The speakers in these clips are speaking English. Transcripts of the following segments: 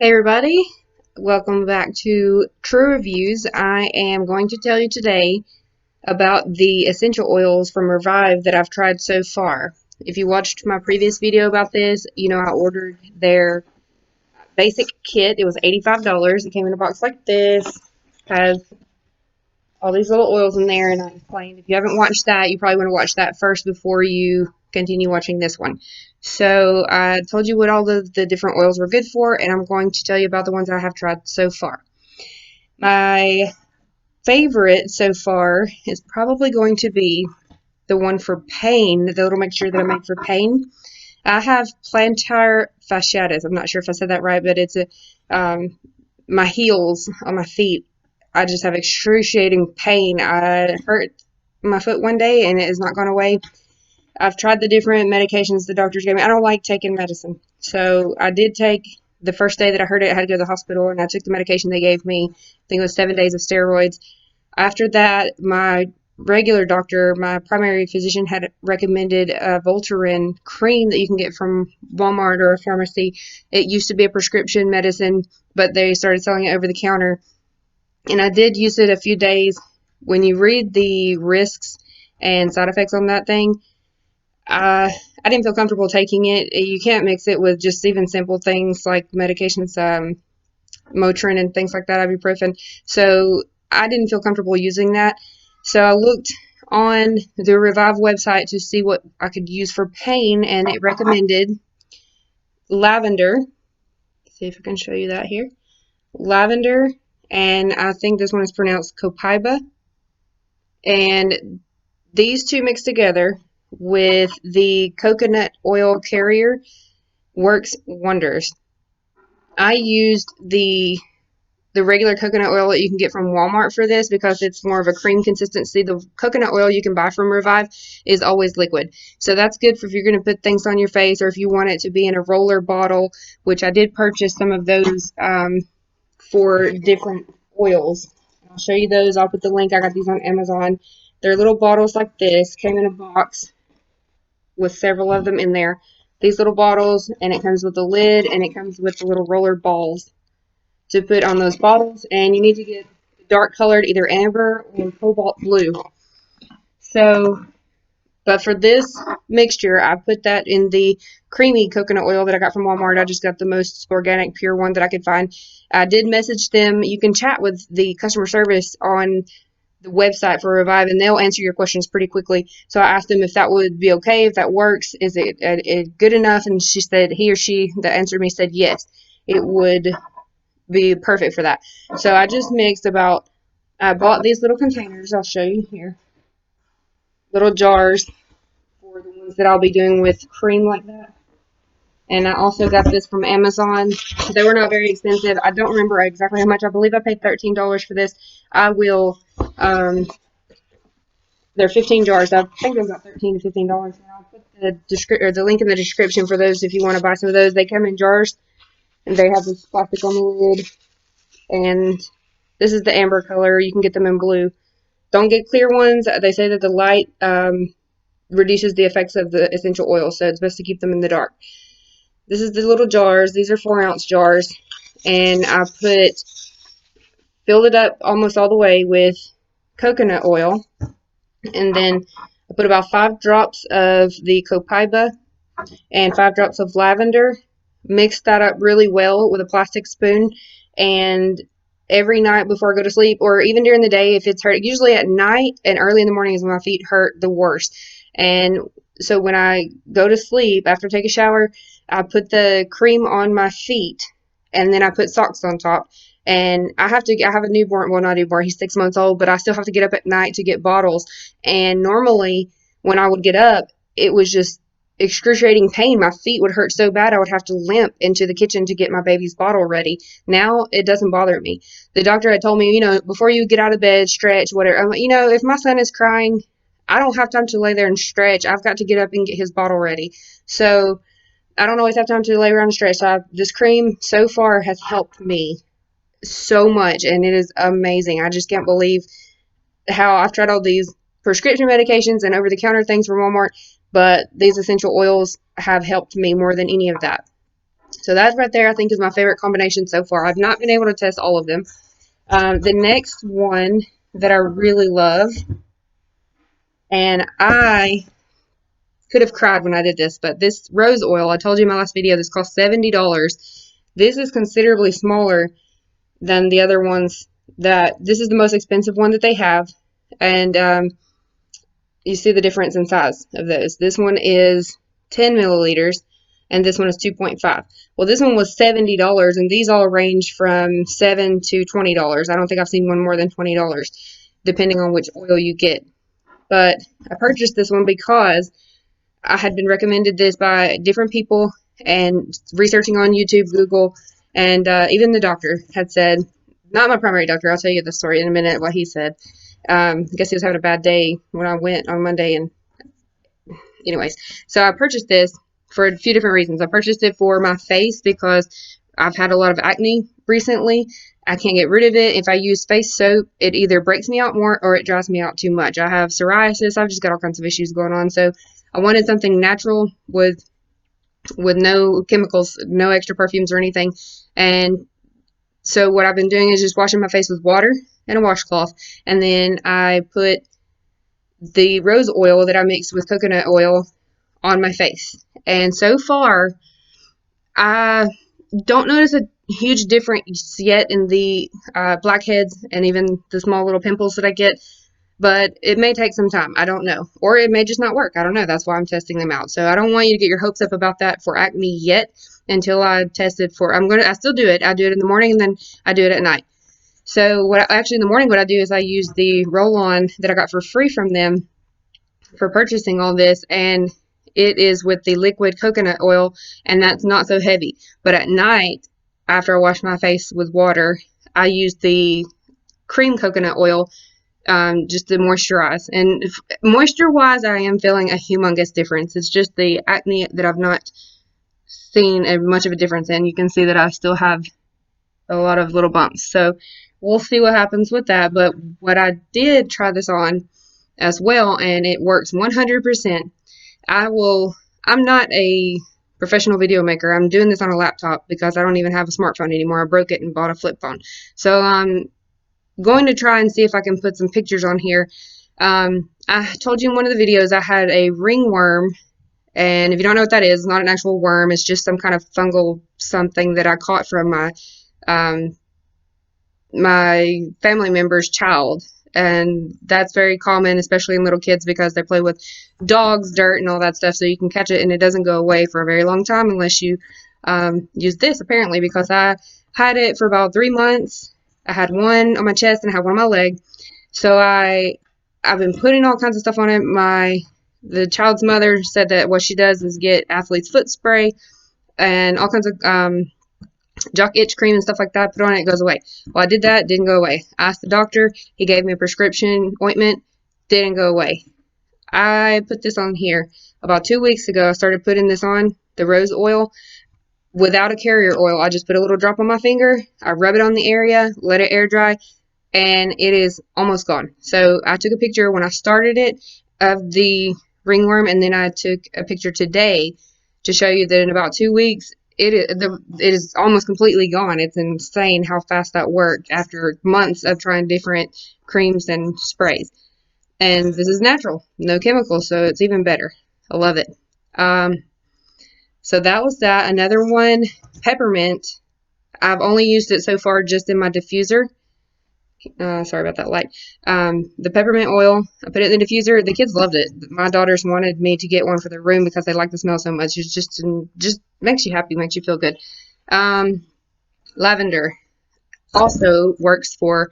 Hey everybody, welcome back to True Reviews. I am going to tell you today about the essential oils from Revive that I've tried so far. If you watched my previous video about this, you know I ordered their basic kit. It was $85. It came in a box like this. Has all these little oils in there, and I explained. If you haven't watched that, you probably want to watch that first before you continue watching this one. So I told you what all the different oils were good for, and I'm going to tell you about the ones I have tried so far. My favorite so far is probably going to be the one for pain, the little mixture that I make for pain. I have plantar fasciitis. I'm not sure if I said that right, but it's my heels on my feet. I just have excruciating pain. I hurt my foot one day and it has not gone away. I've tried the different medications the doctors gave me. I don't like taking medicine. So I did take the first day that I heard it, I had to go to the hospital and I took the medication they gave me. I think it was 7 days of steroids. After that, my regular doctor, my primary physician, had recommended a Voltaren cream that you can get from Walmart or a pharmacy. It used to be a prescription medicine, but they started selling it over the counter. And I did use it a few days. When you read the risks and side effects on that thing, I didn't feel comfortable taking it. You can't mix it with just even simple things like medications, Motrin and things like that, ibuprofen. So I didn't feel comfortable using that. So I looked on the Revive website to see what I could use for pain, and it recommended lavender. Let's see if I can show you that here. Lavender, and I think this one is pronounced copaiba. And these two mixed together with the coconut oil carrier works wonders. I used the regular coconut oil that you can get from Walmart for this because it's more of a cream consistency. The coconut oil you can buy from Revive is always liquid. So that's good for if you're going to put things on your face or if you want it to be in a roller bottle, which I did purchase some of those for different oils. I'll show you those. I'll put the link. I got these on Amazon. They're little bottles like this. Came in a box with several of them in there. These little bottles, and it comes with a lid, and it comes with the little roller balls to put on those bottles. And you need to get dark colored, either amber or cobalt blue. So, but for this mixture, I put that in the creamy coconut oil that I got from Walmart. I just got the most organic, pure one that I could find. I did message them. You can chat with the customer service on the website for Revive, and they'll answer your questions pretty quickly. So I asked them if that would be okay, if that works, is it good enough? And she said, he or she that answered me said yes, it would be perfect for that. So I just mixed I bought these little containers. I'll show you here. Little jars for the ones that I'll be doing with cream like that. And I also got this from Amazon. They were not very expensive. I don't remember exactly how much. I believe I paid $13 for this. I will, they're 15 jars. I think they're about $13 to $15. And I'll put the link in the description for those if you want to buy some of those. They come in jars, and they have this plastic on the lid. And this is the amber color. You can get them in blue. Don't get clear ones. They say that the light reduces the effects of the essential oil, so it's best to keep them in the dark. This is the little jars. These are 4-ounce jars. And I filled it up almost all the way with coconut oil. And then I put about 5 drops of the copaiba and 5 drops of lavender. Mixed that up really well with a plastic spoon. And every night before I go to sleep, or even during the day if it's hurt, usually at night and early in the morning is when my feet hurt the worst. And so when I go to sleep, after I take a shower, I put the cream on my feet, and then I put socks on top. And I have a newborn, well, not newborn, he's 6 months old, but I still have to get up at night to get bottles. And normally when I would get up, it was just excruciating pain. My feet would hurt so bad I would have to limp into the kitchen to get my baby's bottle ready. Now it doesn't bother me. The doctor had told me, before you get out of bed, stretch, whatever. I'm like, if my son is crying, I don't have time to lay there and stretch. I've got to get up and get his bottle ready. So I don't always have time to lay around and stretch. So this cream so far has helped me so much, and it is amazing. I just can't believe how I've tried all these prescription medications and over-the-counter things from Walmart, but these essential oils have helped me more than any of that. So that right there, I think, is my favorite combination so far. I've not been able to test all of them. The next one that I really love, and I could have cried when I did this, but this rose oil, I told you in my last video, this cost $70. This is considerably smaller than the other ones. This is the most expensive one that they have, and you see the difference in size of those. This one is 10 milliliters, and this one is 2.5. Well, this one was $70, and these all range from $7 to $20. I don't think I've seen one more than $20, depending on which oil you get. But I purchased this one because I had been recommended this by different people, and researching on YouTube, Google, and even the doctor had said, not my primary doctor, I'll tell you the story in a minute, what he said. I guess he was having a bad day when I went on Monday, and anyways, so I purchased this for a few different reasons. I purchased it for my face because I've had a lot of acne recently. I can't get rid of it. If I use face soap, it either breaks me out more or it dries me out too much. I have psoriasis. I've just got all kinds of issues going on. So I wanted something natural with no chemicals, no extra perfumes or anything. And so what I've been doing is just washing my face with water and a washcloth. And then I put the rose oil that I mixed with coconut oil on my face. And so far, I don't notice a huge difference yet in the blackheads and even the small little pimples that I get, but it may take some time. I don't know. Or it may just not work. I don't know. That's why I'm testing them out. So I don't want you to get your hopes up about that for acne yet until I test it for, I still do it. I do it in the morning and then I do it at night. So actually in the morning, what I do is I use the roll-on that I got for free from them for purchasing all this, and it is with the liquid coconut oil, and that's not so heavy. But at night, after I wash my face with water, I use the cream coconut oil just to moisturize. And moisture-wise, I am feeling a humongous difference. It's just the acne that I've not seen much of a difference in. You can see that I still have a lot of little bumps. So we'll see what happens with that. But what I did try this on as well, and it works 100%. I'm not a professional video maker. I'm doing this on a laptop because I don't even have a smartphone anymore. I broke it and bought a flip phone. So I'm going to try and see if I can put some pictures on here. I told you in one of the videos I had a ringworm, and if you don't know what that is, it's not an actual worm. It's just some kind of fungal something that I caught from my family member's child. And that's very common, especially in little kids, because they play with dogs, dirt, and all that stuff. So you can catch it, and it doesn't go away for a very long time unless you use this, apparently, because I had it for about 3 months. I had one on my chest and I had one on my leg. So I've been putting all kinds of stuff on it. The child's mother said that what she does is get athlete's foot spray and all kinds of jock itch cream and stuff like that, put on it, it goes away. Well, I did that, didn't go away. I asked the doctor, he gave me a prescription ointment, didn't go away. I put this on here about 2 weeks ago. I started putting this on, the rose oil, without a carrier oil. I just put a little drop on my finger, I rub it on the area, let it air dry, and it is almost gone. So I took a picture when I started it of the ringworm, and then I took a picture today to show you that in about 2 weeks, it is almost completely gone. It's insane how fast that worked after months of trying different creams and sprays. And this is natural, no chemicals, so it's even better. I love it. So that was that. Another one, peppermint. I've only used it so far just in my diffuser. Sorry about that light. The peppermint oil, I put it in the diffuser. The kids loved it. My daughters wanted me to get one for their room because they like the smell so much. It's just makes you happy, makes you feel good. Lavender also works for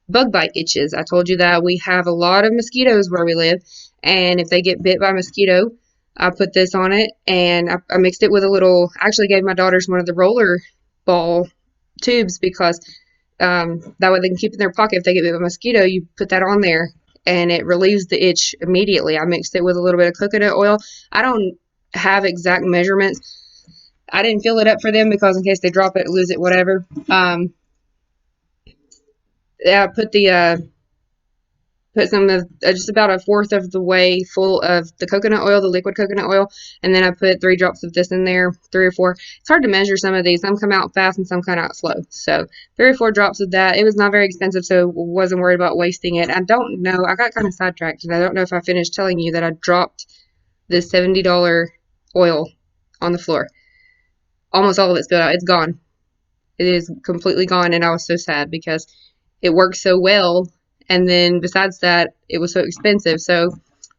bug bite itches. I told you that we have a lot of mosquitoes where we live, and if they get bit by a mosquito, I put this on it, and I mixed it with a little, I actually gave my daughters one of the roller ball tubes because that way they can keep it in their pocket. If they get bit by a mosquito, you put that on there and it relieves the itch immediately. I mixed it with a little bit of coconut oil. I don't have exact measurements. I didn't fill it up for them because in case they drop it, lose it, whatever. Yeah, I put the put some of just about a fourth of the way full of the coconut oil, the liquid coconut oil, and then I put 3 drops of this in there, 3 or 4. It's hard to measure some of these. Some come out fast and some come out slow. So 3 or 4 drops of that. It was not very expensive, so wasn't worried about wasting it. I don't know. I got kind of sidetracked, and I don't know if I finished telling you that I dropped this $70 oil on the floor. Almost all of it spilled out. It's gone. It is completely gone, and I was so sad because it worked so well, and then besides that, it was so expensive. So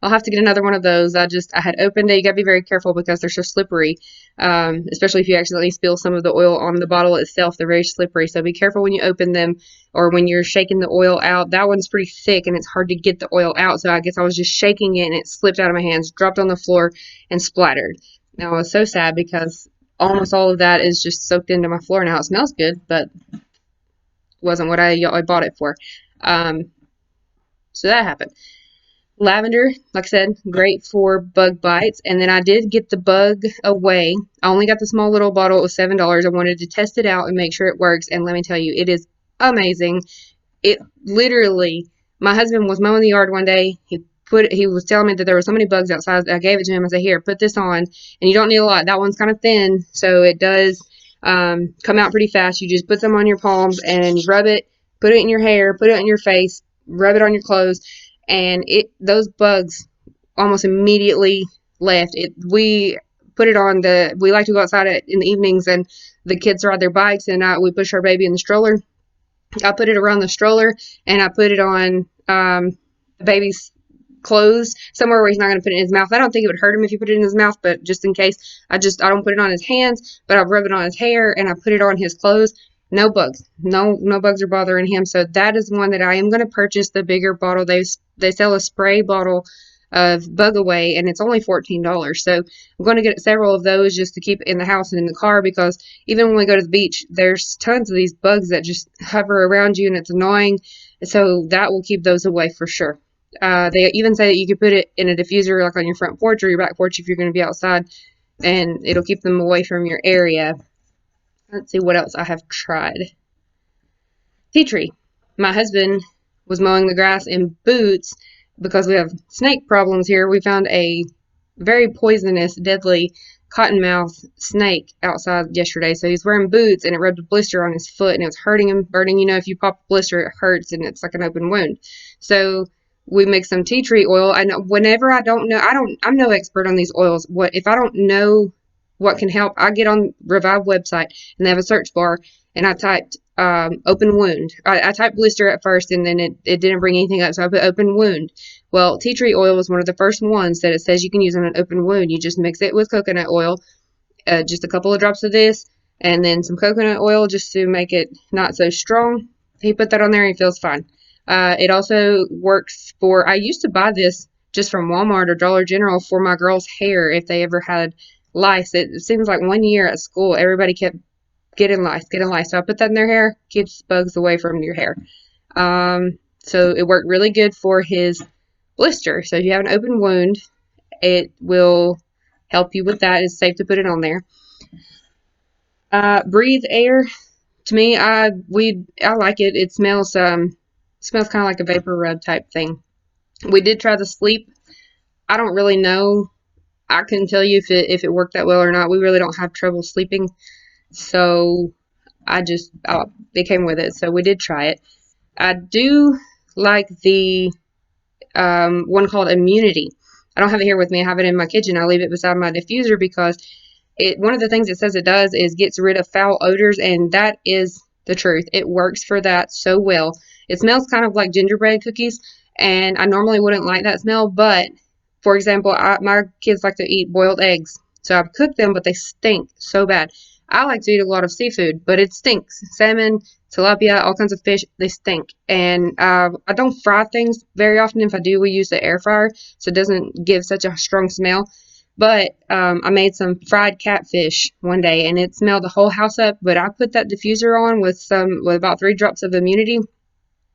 I'll have to get another one of those. I had opened it. You gotta be very careful because they're so slippery, especially if you accidentally spill some of the oil on the bottle itself. They're very slippery, so be careful when you open them or when you're shaking the oil out. That one's pretty thick, and it's hard to get the oil out, so I guess I was just shaking it, and it slipped out of my hands, dropped on the floor, and splattered. Now, I was so sad because almost all of that is just soaked into my floor now. It smells good, but wasn't what I bought it for. So that happened. Lavender, like I said, great for bug bites. And then I did get the bug away. I only got the small little bottle. It was $7. I wanted to test it out and make sure it works. And let me tell you, it is amazing. It literally, my husband was mowing the yard one day. He was telling me that there were so many bugs outside. I gave it to him. I said, here, put this on. And you don't need a lot. That one's kind of thin, so it does come out pretty fast. You just put some on your palms and you rub it, put it in your hair, put it on your face, rub it on your clothes, and those bugs almost immediately left. We put it on we like to go outside in the evenings, and the kids ride their bikes, and we push our baby in the stroller. I put it around the stroller, and I put it on the baby's clothes somewhere where he's not going to put it in his mouth. I don't think it would hurt him if you put it in his mouth, but just in case, I don't put it on his hands, but I rub it on his hair, and I put it on his clothes. No bugs. No bugs are bothering him. So that is one that I am going to purchase, the bigger bottle. They sell a spray bottle of Bug Away, and it's only $14. So I'm going to get several of those just to keep in the house and in the car, because even when we go to the beach, there's tons of these bugs that just hover around you, and it's annoying. So that will keep those away for sure. They even say that you could put it in a diffuser, like on your front porch or your back porch if you're going to be outside, and it'll keep them away from your area. Let's see what else I have tried. Tea tree. My husband was mowing the grass in boots because we have snake problems here. We found a very poisonous, deadly cottonmouth snake outside yesterday. So he's wearing boots, and it rubbed a blister on his foot, and it was hurting him, burning. You know, if you pop a blister, it hurts, and it's like an open wound. So we mix some tea tree oil. I know whenever I don't know, I'm no expert on these oils. If I don't know what can help, I get on Revive website, and they have a search bar, and I typed open wound. I typed blister at first, and then it didn't bring anything up, so I put open wound. Well, tea tree oil was one of the first ones that it says you can use on an open wound. You just mix it with coconut oil, just a couple of drops of this, and then some coconut oil just to make it not so strong. He put that on there, and he feels fine. It also works for, I used to buy this just from Walmart or Dollar General for my girls' hair if they ever had lice. It seems like one year at school, everybody kept getting lice. So I put that in their hair, keeps bugs away from your hair. So it worked really good for his blister. So if you have an open wound, it will help you with that. It's safe to put it on there. Breathe Air. To me, I like it. It smells kind of like a vapor rub type thing. We did try the sleep. I don't really know. I couldn't tell you if it worked that well or not. We really don't have trouble sleeping, so it came with it. So we did try it. I do like the one called Immunity. I don't have it here with me. I have it in my kitchen. I leave it beside my diffuser because one of the things it says it does is gets rid of foul odors, and that is the truth. It works for that so well. It smells kind of like gingerbread cookies, and I normally wouldn't like that smell, but for example, my kids like to eat boiled eggs, so I've cooked them, but they stink so bad. I like to eat a lot of seafood, but it stinks. Salmon, tilapia, all kinds of fish, they stink. And I don't fry things very often. If I do, we use the air fryer, so it doesn't give such a strong smell. But I made some fried catfish one day, and it smelled the whole house up, but I put that diffuser on with about 3 drops of Immunity.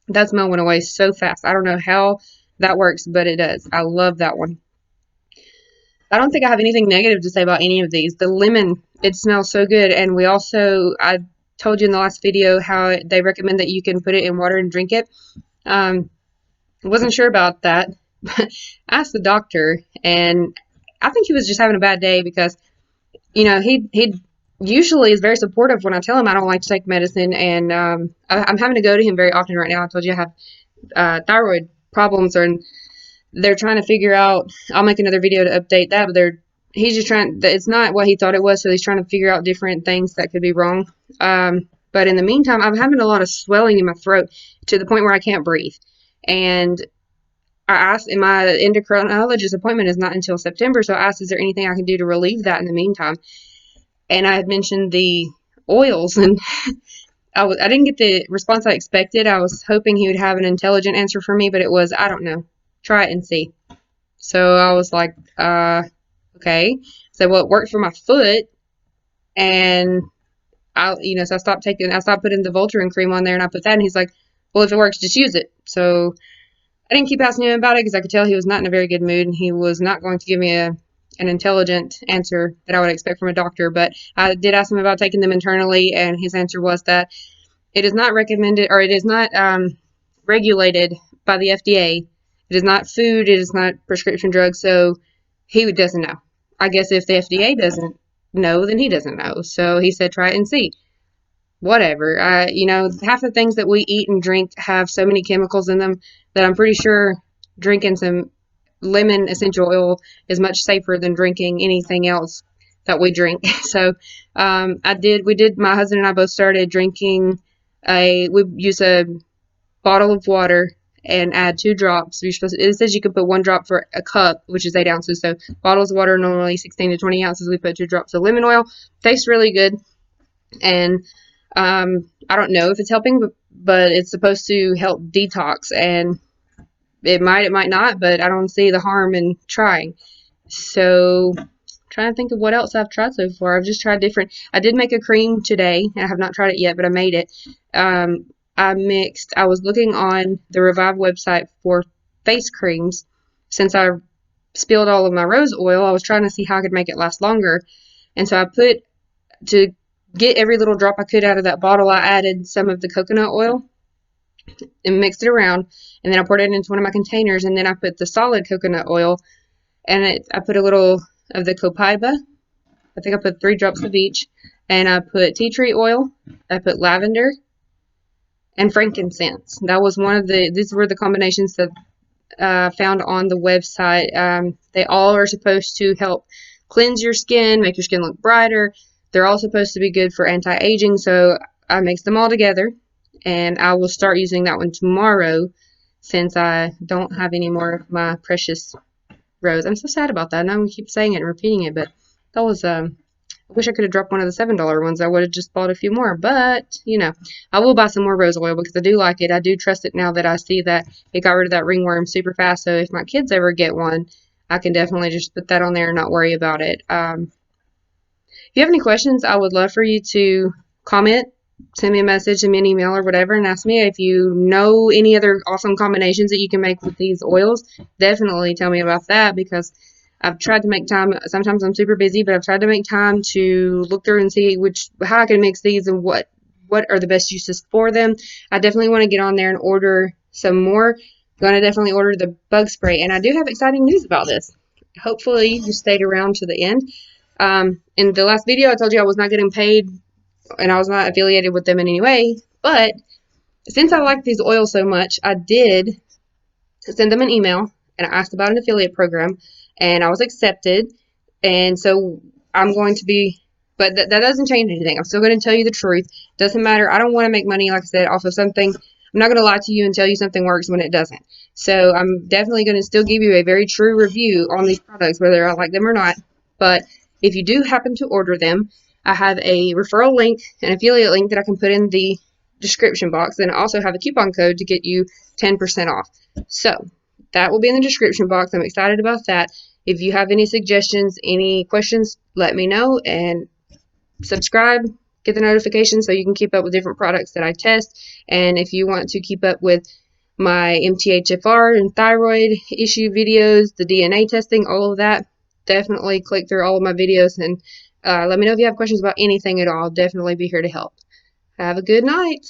That smell went away so fast. I don't know how that works, but it does. I love that one. I don't think I have anything negative to say about any of these. The lemon, it smells so good. And I told you in the last video how they recommend that you can put it in water and drink it. Wasn't sure about that. I asked the doctor, and I think he was just having a bad day because, he usually is very supportive when I tell him I don't like to take medicine, and I'm having to go to him very often right now. I told you I have thyroid problems, and they're trying to figure out. I'll make another video to update that, but he's just trying. It's not what he thought it was, so he's trying to figure out different things that could be wrong. But in the meantime, I'm having a lot of swelling in my throat to the point where I can't breathe, and I asked, and my endocrinologist appointment is not until September, so I asked, is there anything I can do to relieve that in the meantime? And I had mentioned the oils, and I didn't get the response I expected. I was hoping he would have an intelligent answer for me, but it was, I don't know. Try it and see. So I was like, okay. So, well, it worked for my foot, and so I stopped putting the Voltaren cream on there, and I put that, and he's like, well, if it works, just use it. So I didn't keep asking him about it because I could tell he was not in a very good mood, and he was not going to give me an intelligent answer that I would expect from a doctor. But I did ask him about taking them internally, and his answer was that it is not recommended, or it is not regulated by the FDA. It is not food. It is not prescription drugs. So he doesn't know. I guess if the FDA doesn't know, then he doesn't know. So he said, try it and see. Whatever. Half the things that we eat and drink have so many chemicals in them that I'm pretty sure drinking some lemon essential oil is much safer than drinking anything else that we drink. So my husband and I both started drinking we use a bottle of water and add 2 drops. It says you can put 1 drop for a cup, which is 8 ounces. So bottles of water are normally 16 to 20 ounces. We put 2 drops of lemon oil. Tastes really good. And I don't know if it's helping, but it's supposed to help detox, and it might not, but I don't see the harm in trying. So I'm trying to think of what else I've tried so far. I've just tried different. I did make a cream today. I have not tried it yet, but I made it. I was looking on the Revive website for face creams. Since I spilled all of my rose oil, I was trying to see how I could make it last longer. And so to get every little drop I could out of that bottle, I added some of the coconut oil and mixed it around, and then I poured it into one of my containers, and then I put the solid coconut oil, and I put a little of the copaiba. I think I put 3 drops of each, and I put tea tree oil, I put lavender, and frankincense. These were the combinations that I found on the website. They all are supposed to help cleanse your skin, make your skin look brighter. They're all supposed to be good for anti-aging, so I mixed them all together, and I will start using that one tomorrow since I don't have any more of my precious rose. I'm so sad about that. Now I'm keep saying it and repeating it, but that was I wish I could have dropped one of the $7 ones. I would have just bought a few more, but I will buy some more rose oil because I do like it. I do trust it now that I see that it got rid of that ringworm super fast. So if my kids ever get one, I can definitely just put that on there and not worry about it. If you have any questions, I would love for you to comment, send me a message, send me an email or whatever, and ask me if you know any other awesome combinations that you can make with these oils. Definitely tell me about that because I've tried to make time. Sometimes I'm super busy, but I've tried to make time to look through and see how I can mix these and what are the best uses for them. I definitely want to get on there and order some more. I'm going to definitely order the bug spray, and I do have exciting news about this. Hopefully you stayed around to the end. In the last video, I told you I was not getting paid and I was not affiliated with them in any way, but since I like these oils so much, I did send them an email and I asked about an affiliate program, and I was accepted. And so I'm going to be, but that doesn't change anything. I'm still going to tell you the truth. Doesn't matter. I don't want to make money, like I said, off of something. I'm not going to lie to you and tell you something works when it doesn't. So I'm definitely going to still give you a very true review on these products, whether I like them or not. But if you do happen to order them, I have a referral link, an affiliate link that I can put in the description box. And I also have a coupon code to get you 10% off. So that will be in the description box. I'm excited about that. If you have any suggestions, any questions, let me know, and subscribe, get the notifications so you can keep up with different products that I test. And if you want to keep up with my MTHFR and thyroid issue videos, the DNA testing, all of that, definitely click through all of my videos and let me know if you have questions about anything at all. I'll definitely be here to help. Have a good night.